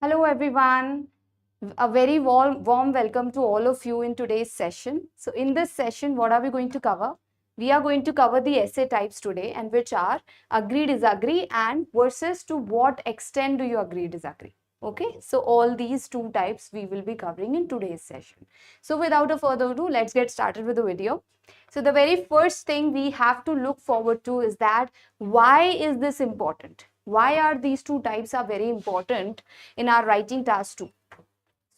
Hello everyone. A very warm welcome to all of you in today's session. So in this session, what are we going to cover? We are going to cover the essay types today, and which are agree, disagree, and versus to what extent do you agree, disagree. Okay, so all these two types we will be covering in today's session. So without a further ado, let's get started with the video. So the very first thing we have to look forward to is that why is this important? Why are these two types are very important in our writing task too?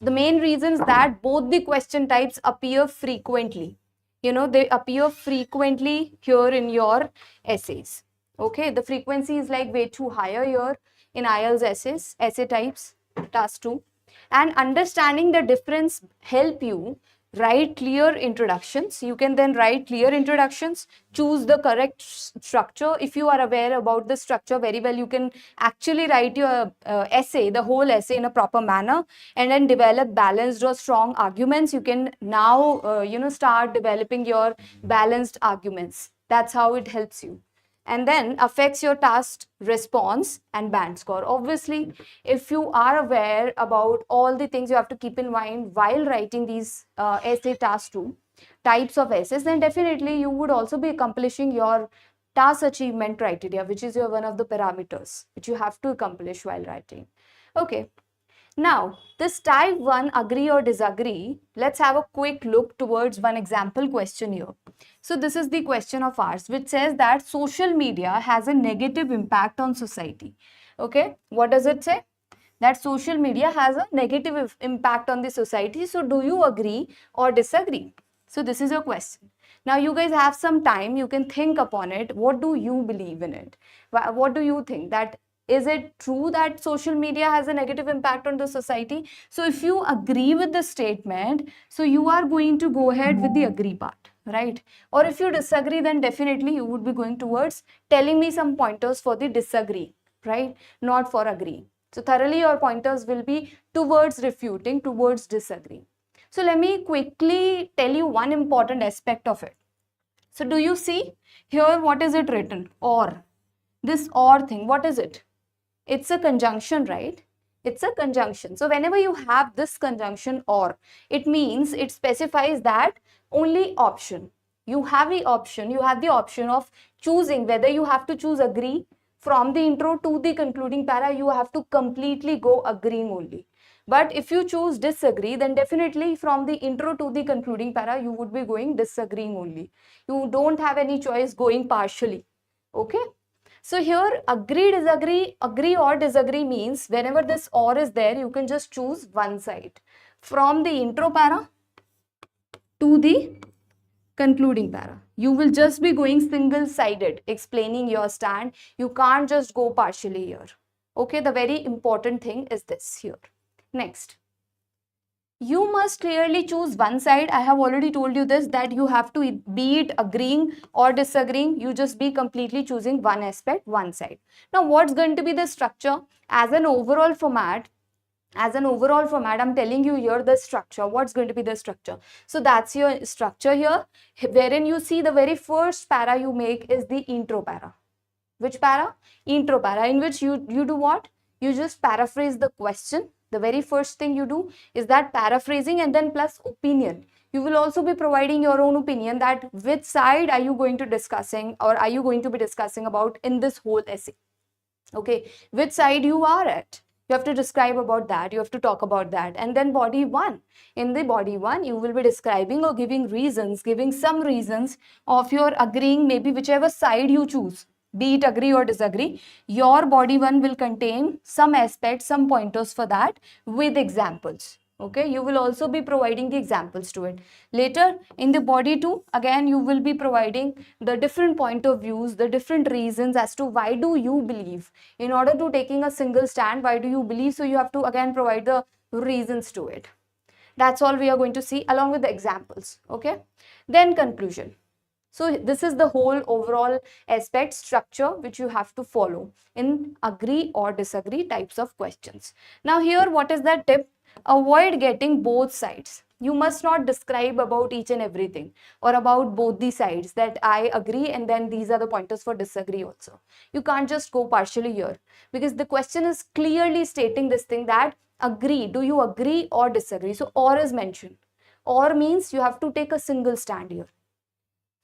The main reason is that both the question types appear frequently. They appear frequently here in your essays. Okay, the frequency is like way too higher here in IELTS essays, essay types, task 2. And understanding the difference help you write clear introductions. You can then write clear introductions, choose the correct structure. If you are aware about the structure very well, you can actually write your essay, the whole essay in a proper manner, and then develop balanced or strong arguments. You can now start developing your balanced arguments. That's how it helps you, and then affects your task response and band score. Obviously, if you are aware about all the things you have to keep in mind while writing these essay task 2 types of essays, then definitely you would also be accomplishing your task achievement criteria, which is your one of the parameters which you have to accomplish while writing. Okay, now, this type 1 agree or disagree, let's have a quick look towards one example question here. So this is the question of ours, which says that social media has a negative impact on society. Okay, what does it say? That social media has a negative impact on the society. So do you agree or disagree? So this is your question. Now you guys have some time, you can think upon it. What do you believe in it? What do you think? That is it true that social media has a negative impact on the society? So if you agree with the statement, so you are going to go ahead with the agree part, right? Or if you disagree, then definitely you would be going towards telling me some pointers for the disagree, right? Not for agree. So thoroughly your pointers will be towards refuting, towards disagree. So let me quickly tell you one important aspect of it. So do you see here what is it written? Or. This or thing, what is it? It's a conjunction, right? It's a conjunction. So whenever you have this conjunction or, it means it specifies that only option. You have the option of choosing whether you have to choose agree from the intro to the concluding para. You have to completely go agreeing only. But if you choose disagree, then definitely from the intro to the concluding para, you would be going disagreeing only. You don't have any choice going partially. Okay. So here agree or disagree means whenever this or is there, you can just choose one side. From the intro para to the concluding para. You will just be going single-sided, explaining your stand. You can't just go partially here. Okay, the very important thing is this here. Next. You must clearly choose one side. I have already told you this, that you have to be it agreeing or disagreeing. You just be completely choosing one aspect, one side. Now, what's going to be the structure? As an overall format, I'm telling you here the structure. What's going to be the structure? So that's your structure here, wherein you see the very first para you make is the intro para. Which para? Intro para, in which you do what? You just paraphrase the question. The very first thing you do is that paraphrasing, and then plus opinion. You will also be providing your own opinion, that which side are you going to discussing, or are you going to be discussing about in this whole essay. Okay, which side you are at. You have to describe about that. You have to talk about that. And then body 1. In the body 1, you will be describing or giving reasons, giving some reasons of your agreeing, maybe whichever side you choose, be it agree or disagree. Your body 1 will contain some aspects, some pointers for that with examples. Okay, you will also be providing the examples to it. Later in the body 2, again you will be providing the different point of views, the different reasons as to why do you believe. In order to taking a single stand, why do you believe? So you have to again provide the reasons to it. That's all we are going to see along with the examples. Okay, then conclusion. So this is the whole overall aspect structure which you have to follow in agree or disagree types of questions. Now here, what is that tip? Avoid getting both sides. You must not describe about each and everything or about both the sides, that I agree and then these are the pointers for disagree also. You can't just go partially here, because the question is clearly stating this thing, that Agree. Do you agree or disagree? So or is mentioned. Or means you have to take a single stand here.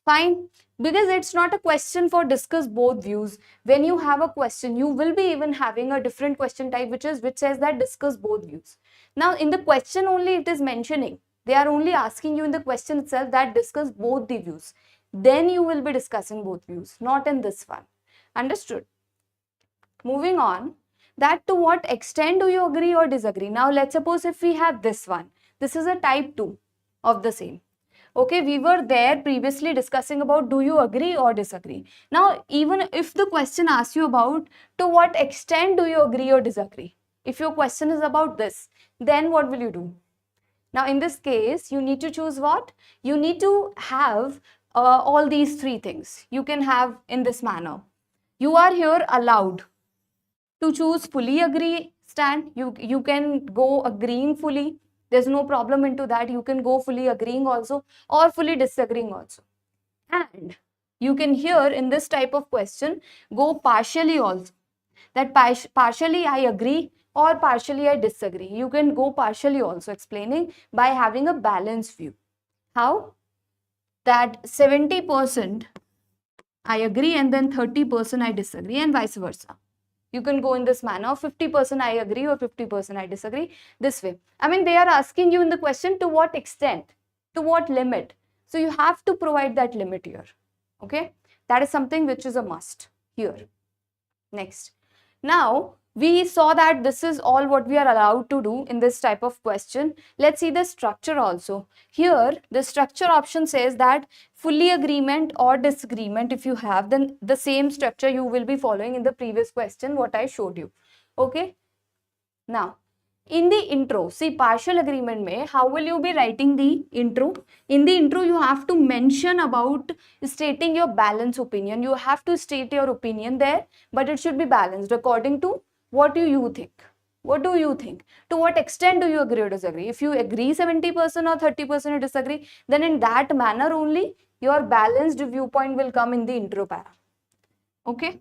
Fine. Because it's not a question for discuss both views. When you have a question, you will be even having a different question type which says that discuss both views. Now in the question only it is mentioning. They are only asking you in the question itself that discuss both the views. Then you will be discussing both views, not in this one. Understood? Moving on, that to what extent do you agree or disagree? Now let's suppose if we have this one. This is a type 2 of the same. Okay, we were there previously discussing about do you agree or disagree. Now, even if the question asks you about to what extent do you agree or disagree, if your question is about this, then what will you do? Now, in this case, you need to choose what? You need to have all these three things. You can have in this manner. You are here allowed to choose fully agree stand. You can go agreeing fully. There's no problem into that. You can go fully agreeing also or fully disagreeing also. And you can here in this type of question go partially also. That partially I agree or partially I disagree. You can go partially also, explaining by having a balanced view. How? That 70% I agree and then 30% I disagree and vice versa. You can go in this manner, 50% I agree or 50% I disagree, this way. I mean, they are asking you in the question to what extent, to what limit. So you have to provide that limit here. Okay, that is something which is a must here. Next. Now, we saw that this is all what we are allowed to do in this type of question. Let's see the structure also. Here, the structure option says that fully agreement or disagreement, if you have, then the same structure you will be following in the previous question, what I showed you. Okay. Now, in the intro, see partial agreement mein, how will you be writing the intro? In the intro, you have to mention about stating your balanced opinion. You have to state your opinion there, but it should be balanced according to what do you think. What do you think? To what extent do you agree or disagree? If you agree 70% or 30% or disagree, then in that manner only your balanced viewpoint will come in the intro para. Okay.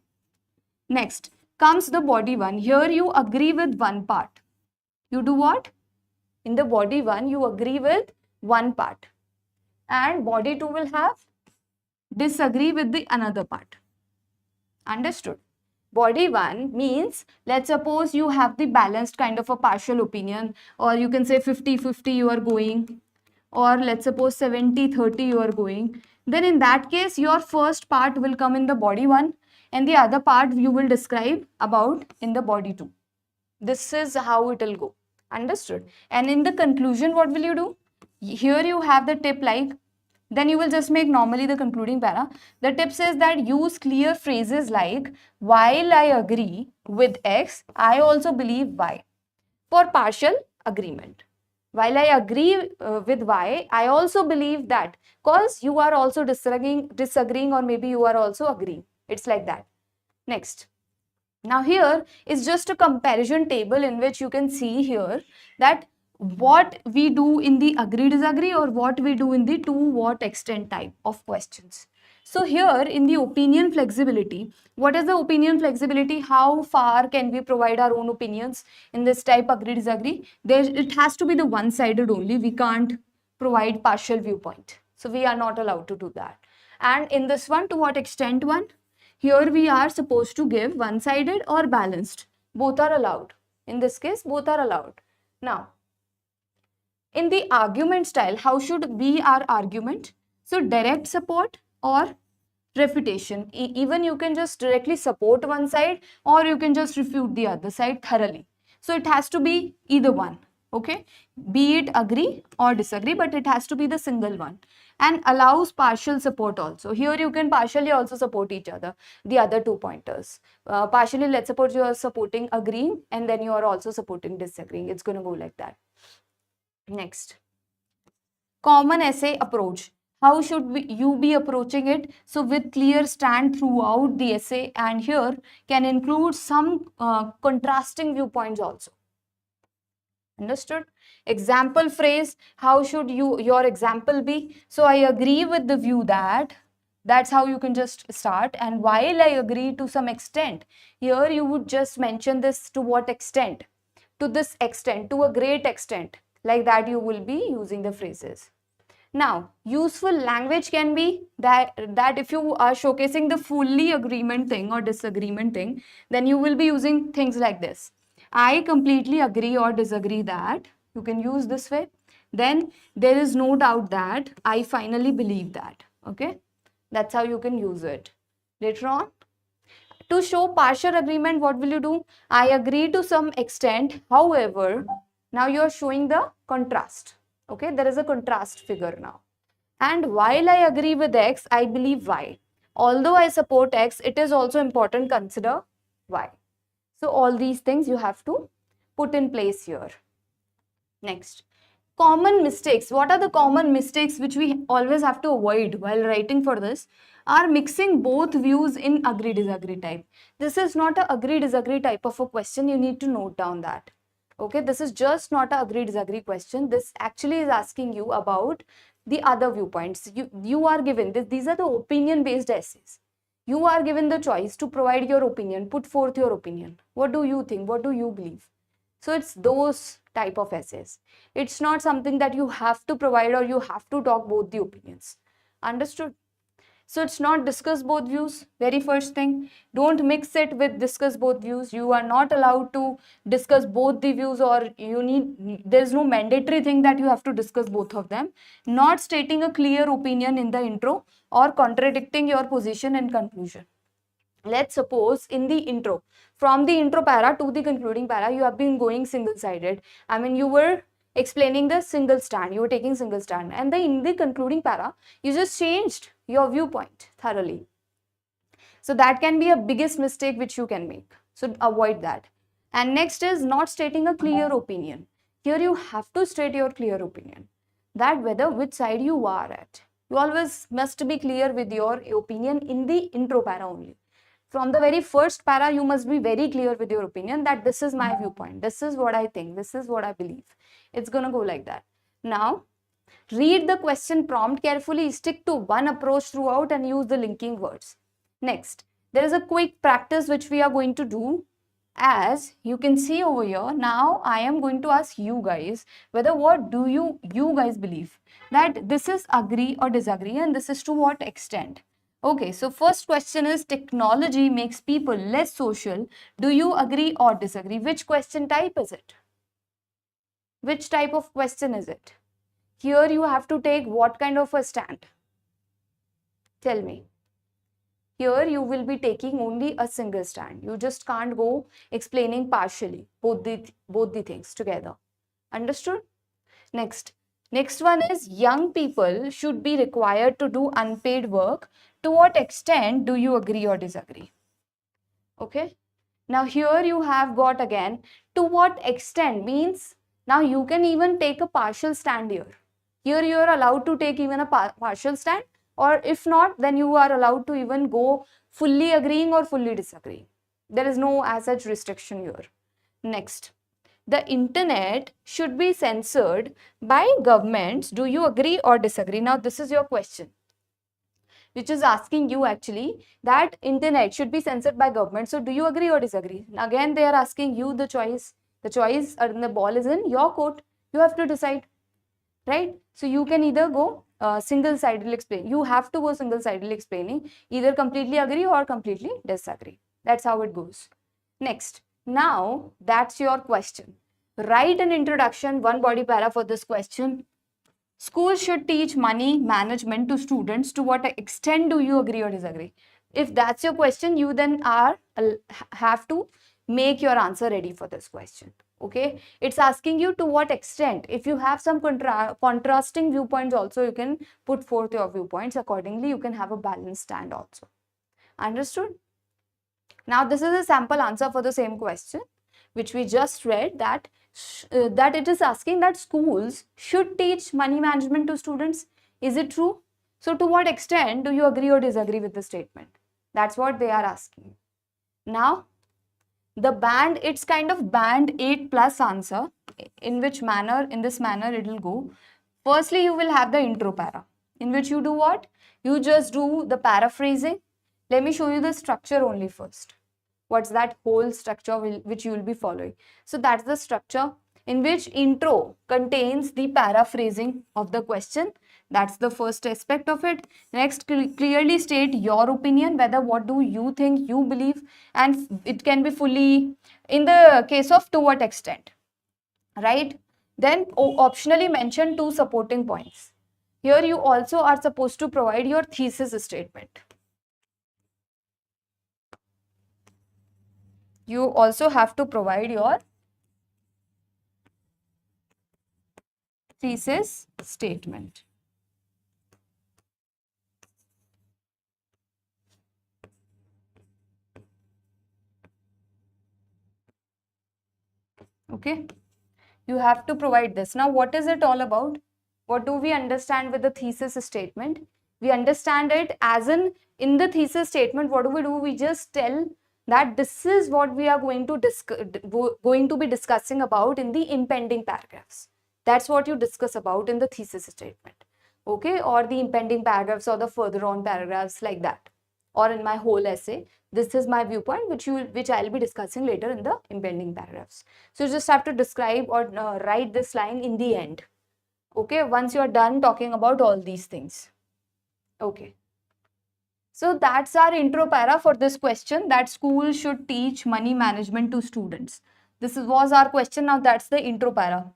Next comes the body one. Here you agree with one part. You do what? In the body 1, you agree with one part. And body 2 will have disagree with the another part. Understood? Body 1 means, let's suppose you have the balanced kind of a partial opinion, or you can say 50-50 you are going, or let's suppose 70-30 you are going. Then in that case, your first part will come in the body 1 and the other part you will describe about in the body 2. This is how it will go. Understood? And in the conclusion, what will you do? Here you have the tip like, then you will just make normally the concluding para. The tip says that use clear phrases like, while I agree with X, I also believe Y, for partial agreement. While I agree with Y, I also believe that, because you are also disagreeing or maybe you are also agreeing. It's like that. Next. Now here is just a comparison table in which you can see here that what we do in the agree disagree or what we do in the to what extent type of questions. So here in the opinion flexibility, what is the opinion flexibility? How far can we provide our own opinions in this type agree disagree? It has to be the one-sided only. We can't provide partial viewpoint. So we are not allowed to do that. And in this one, to what extent one? Here we are supposed to give one-sided or balanced. Both are allowed. In this case, both are allowed. Now, in the argument style, how should be our argument? So, direct support or refutation. Even you can just directly support one side or you can just refute the other side thoroughly. So, it has to be either one. Okay, be it agree or disagree, but it has to be the single one. And allows partial support also. Here you can partially also support each other, the other 2 pointers. Partially, let's suppose you are supporting agreeing and then you are also supporting disagreeing. It's going to go like that. Next, common essay approach. How should you be approaching it? So with clear stand throughout the essay, and here can include some contrasting viewpoints also. Understood? Example phrase, how should your example be? So I agree with the view that, that's how you can just start. And while I agree to some extent, here you would just mention this to what extent. to this extent, to a great extent. Like that you will be using the phrases. Now, useful language can be that if you are showcasing the fully agreement thing or disagreement thing, then you will be using things like this. I completely agree or disagree that. You can use this way. Then there is no doubt that I finally believe that. Okay? That's how you can use it. Later on, to show partial agreement, what will you do? I agree to some extent. However, now you are showing the contrast. Okay, there is a contrast figure now. And while I agree with X, I believe Y. Although I support X, it is also important to consider Y. So all these things you have to put in place here. Next, common mistakes. What are the common mistakes which we always have to avoid while writing for this? Are mixing both views in agree-disagree type. This is not a agree-disagree type of a question. You need to note down that. Okay, this is just not a agree-disagree question. This actually is asking you about the other viewpoints. You are given this. These are the opinion-based essays. You are given the choice to provide your opinion, put forth your opinion. What do you think? What do you believe? So it's those type of essays. It's not something that you have to provide or you have to talk both the opinions. Understood? So it's not discuss both views. Very first thing, don't mix it with discuss both views. You are not allowed to discuss both the views, or there's no mandatory thing that you have to discuss both of them. Not stating a clear opinion in the intro or contradicting your position in conclusion. Let's suppose in the intro, from the intro para to the concluding para, you have been going single-sided. I mean, you were explaining the single stand, you were taking single stand, and in the concluding para, you just changed your viewpoint thoroughly. So that can be a biggest mistake which you can make. So avoid that. And next is not stating a clear opinion. Here you have to state your clear opinion, that whether which side you are at. You always must be clear with your opinion in the intro para only. From the very first para, you must be very clear with your opinion that this is my viewpoint, this is what I think, this is what I believe. It's gonna go like that. Now, read the question prompt carefully, stick to one approach throughout and use the linking words. Next, there is a quick practice which we are going to do. As you can see over here, now I am going to ask you guys whether what do you guys believe, that this is agree or disagree, and this is to what extent. Okay, so first question is, technology makes people less social. Do you agree or disagree? Which question type is it? Which type of question is it? Here you have to take what kind of a stand? Tell me. Here you will be taking only a single stand. You just can't go explaining partially both the things together. Understood? Next one is, young people should be required to do unpaid work. To what extent do you agree or disagree? Okay. Now here you have got again, to what extent means, now you can even take a partial stand here. Here you are allowed to take even a partial stand, or if not, then you are allowed to even go fully agreeing or fully disagreeing. There is no as such restriction here. Next, the internet should be censored by governments. Do you agree or disagree? Now this is your question, which is asking you actually that internet should be censored by government. So do you agree or disagree? Again, they are asking you the choice. The choice and the ball is in your court. You have to decide, right? So you can either go single-sidedly explain. You have to go single-sidedly explaining, either completely agree or completely disagree. That's how it goes. Next, now that's your question. Write an introduction, one body para for this question. Schools should teach money management to students. To what extent do you agree or disagree? If that's your question, you then have to make your answer ready for this question. Okay, it's asking you to what extent. If you have some contrasting viewpoints also, you can put forth your viewpoints accordingly. You can have a balanced stand also. Understood? Now this is a sample answer for the same question which we just read, that it is asking that schools should teach money management to students. Is it true? So to what extent do you agree or disagree with the statement? That's what they are asking. Now the band, it's kind of band 8 plus answer. In this manner it will go. Firstly, you will have the intro para, in which you do what? You just do the paraphrasing. Let me show you the structure only first. What's that whole structure which you will be following? So that's the structure in which intro contains the paraphrasing of the question. That's the first aspect of it. Next, clearly state your opinion, whether what do you think, you believe, and it can be fully, in the case of to what extent, right? Then optionally mention 2 supporting points. Here you also are supposed to provide your thesis statement. You also have to provide your thesis statement. Okay, you have to provide this. Now, what is it all about? What do we understand with the thesis statement? We understand it as in the thesis statement, what do? We just tell that this is what we are going to be discussing about in the impending paragraphs. That's what you discuss about in the thesis statement. Okay, or the impending paragraphs or the further on paragraphs, like that, or in my whole essay. This is my viewpoint, which I'll be discussing later in the impending paragraphs. So you just have to describe or write this line in the end. Okay, once you're done talking about all these things. Okay. So that's our intro para for this question, that school should teach money management to students. This was our question. Now that's the intro para.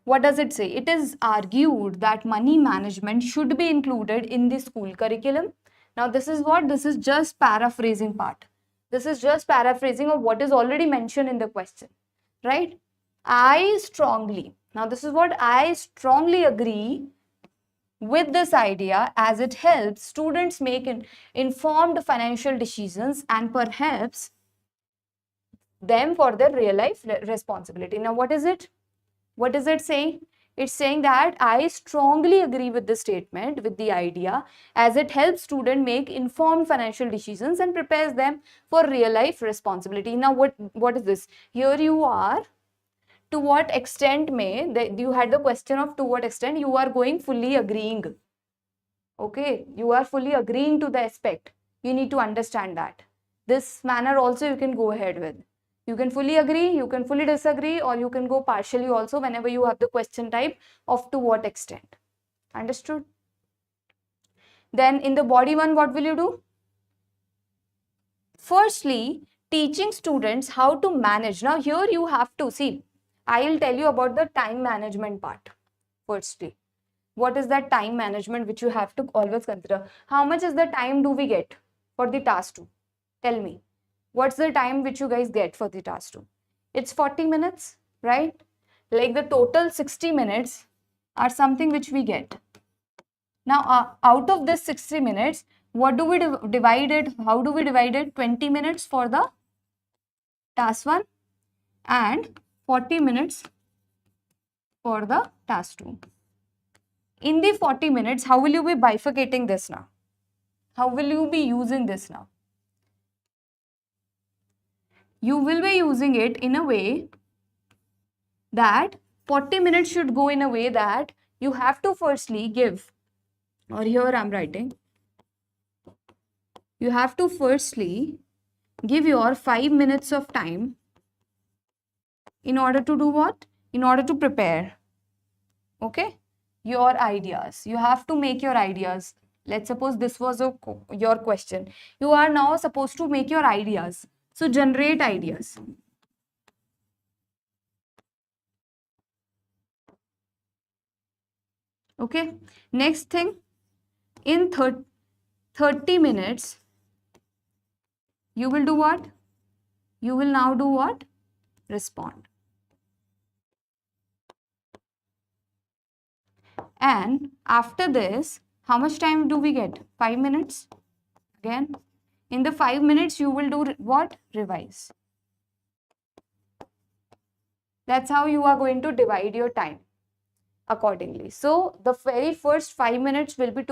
What does it say? It is argued that money management should be included in the school curriculum. Now this is what? This is just paraphrasing part. This is just paraphrasing of what is already mentioned in the question, right? I strongly, now this is what I strongly agree with this idea, as it helps students make informed financial decisions and perhaps them for their real life responsibility. Now what is it? What is it saying? It's saying that I strongly agree with the statement, with the idea, as it helps students make informed financial decisions and prepares them for real life responsibility. Now what is this? Here you are, to what extent you had the question of to what extent you are going fully agreeing. Okay, you are fully agreeing to the aspect. You need to understand that. This manner also you can go ahead with. You can fully agree, you can fully disagree, or you can go partially also whenever you have the question type of to what extent. Understood? Then in the body one, what will you do? Firstly, teaching students how to manage. Now here you have to see, I will tell you about the time management part. Firstly, what is that time management which you have to always consider? How much is the time do we get for the task 2? Tell me. What's the time which you guys get for the task 2? It's 40 minutes, right? Like the total 60 minutes are something which we get. Now, out of this 60 minutes, what do we divide it? How do we divide it? 20 minutes for the task 1 and 40 minutes for the task 2. In the 40 minutes, how will you be bifurcating this now? How will you be using this now? You will be using it in a way that 40 minutes should go in a way that you have to firstly give, or here I'm writing, you have to firstly give your 5 minutes of time in order to do what? In order to prepare, okay, your ideas. You have to make your ideas. Let's suppose this was your question. You are now supposed to make your ideas. So generate ideas. Okay. Next thing, in 30 minutes, you will do what? You will now do what? Respond. And after this, how much time do we get? 5 minutes. Again, in the 5 minutes, you will do what? Revise. That's how you are going to divide your time accordingly. So the very first 5 minutes will be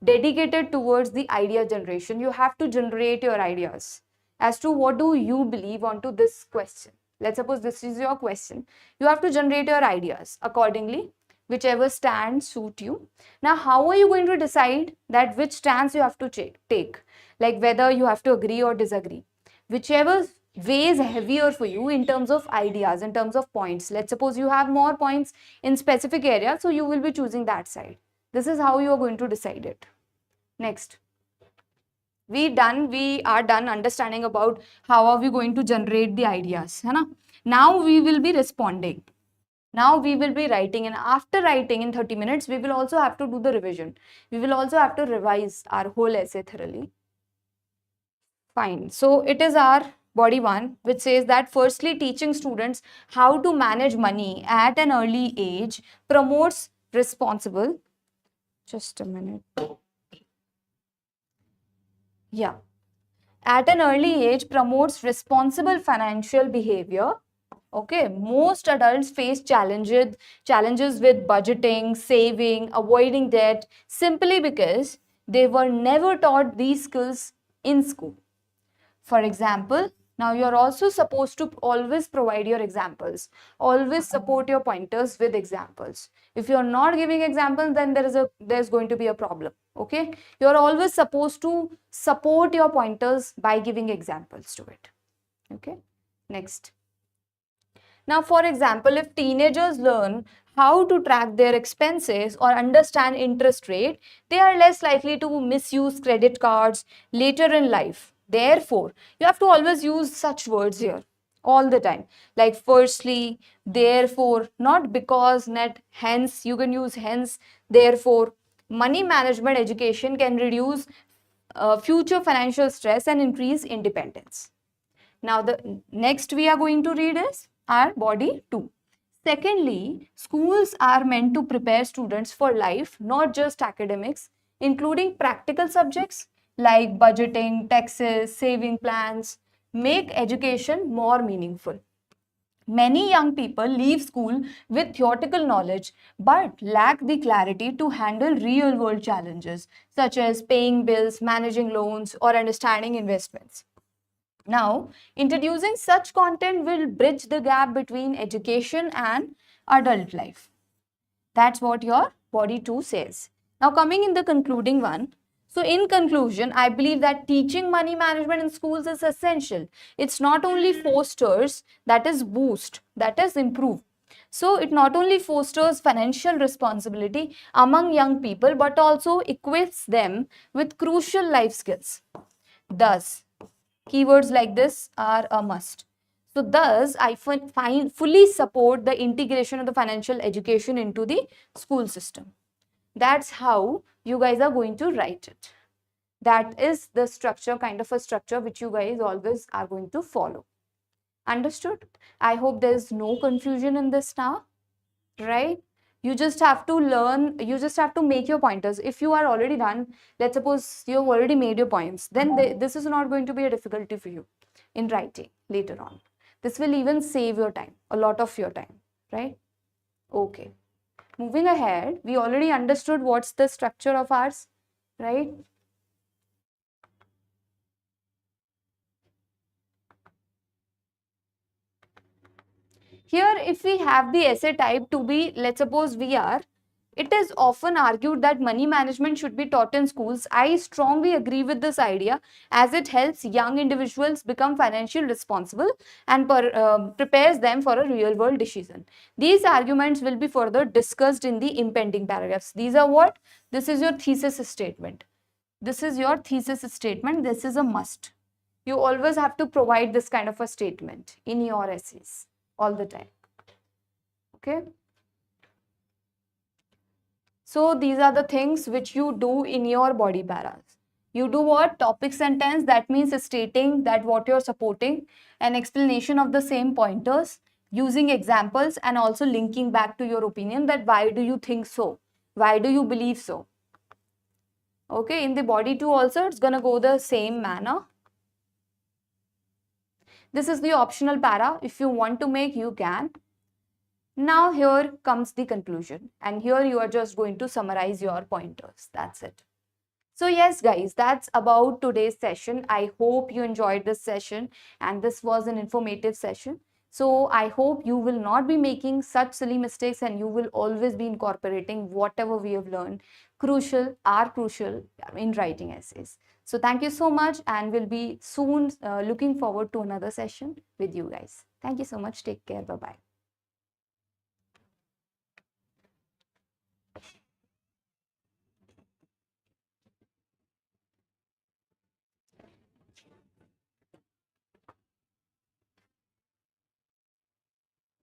dedicated towards the idea generation. You have to generate your ideas as to what do you believe onto this question. Let's suppose this is your question. You have to generate your ideas accordingly, whichever stance suit you. Now, how are you going to decide that which stance you have to take? Like whether you have to agree or disagree. whichever way is heavier for you in terms of ideas, in terms of points. Let's suppose you have more points in specific area, so you will be choosing that side. This is how you are going to decide it. Next, we are done understanding about how are we going to generate the ideas, है ना? Now we will be responding. Now we will be writing, and after writing in 30 minutes, we will also have to do the revision. We will also have to revise our whole essay thoroughly. Fine. So it is our body 1, which says that firstly, teaching students how to manage money at an early age promotes responsible. Just a minute. Yeah. At an early age promotes responsible financial behavior. Okay, most adults face challenges with budgeting, saving, avoiding debt simply because they were never taught these skills in school. For example, now you're also supposed to always provide your examples. Always support your pointers with examples. If you're not giving examples, then there's going to be a problem. Okay, you're always supposed to support your pointers by giving examples to it. Okay, next. Now, for example, if teenagers learn how to track their expenses or understand interest rate, they are less likely to misuse credit cards later in life. Therefore, you have to always use such words here all the time. Like firstly, therefore, not because, net, hence. You can use hence, therefore. Money management education can reduce future financial stress and increase independence. Now, the next we are going to read is our body 2. Secondly, schools are meant to prepare students for life, not just academics, including practical subjects like budgeting, taxes, saving plans, make education more meaningful. Many young people leave school with theoretical knowledge but lack the clarity to handle real world challenges such as paying bills, managing loans, or understanding investments. Now, introducing such content will bridge the gap between education and adult life. That's what your body 2 says. Now, coming in the concluding one. So, in conclusion, I believe that teaching money management in schools is essential. It's not only fosters, that is boost, that is improve. So, it not only fosters financial responsibility among young people, but also equips them with crucial life skills. Thus, keywords like this are a must. So thus, I fully support the integration of the financial education into the school system. That's how you guys are going to write it. That is the structure, kind of a structure which you guys always are going to follow. Understood? I hope there is no confusion in this now, right? You just have to learn, you just have to make your pointers. If you are already done, let's suppose you've already made your points, then this is not going to be a difficulty for you in writing later on. This will even save your time, a lot of your time, right? Okay. Moving ahead, we already understood what's the structure of ours, right? Here, if we have the essay type to be, let's suppose we are, it is often argued that money management should be taught in schools. I strongly agree with this idea as it helps young individuals become financially responsible and prepares them for a real world decision. These arguments will be further discussed in the impending paragraphs. These are what? This is your thesis statement. This is your thesis statement. This is a must. You always have to provide this kind of a statement in your essays all the time. Okay. So these are the things which you do in your body paras. You do what? Topic sentence, that means stating that what you're supporting, an explanation of the same pointers, using examples, and also linking back to your opinion that why do you think so? Why do you believe so? Okay, in the body 2 also, it's gonna go the same manner. This is the optional para. If you want to make, you can. Now here comes the conclusion, and here you are just going to summarize your pointers. That's it. So yes guys, that's about today's session. I hope you enjoyed this session and this was an informative session. So I hope you will not be making such silly mistakes and you will always be incorporating whatever we have learned crucial in writing essays. So thank you so much, and we'll be soon looking forward to another session with you guys. Thank you so much. Take care. Bye-bye.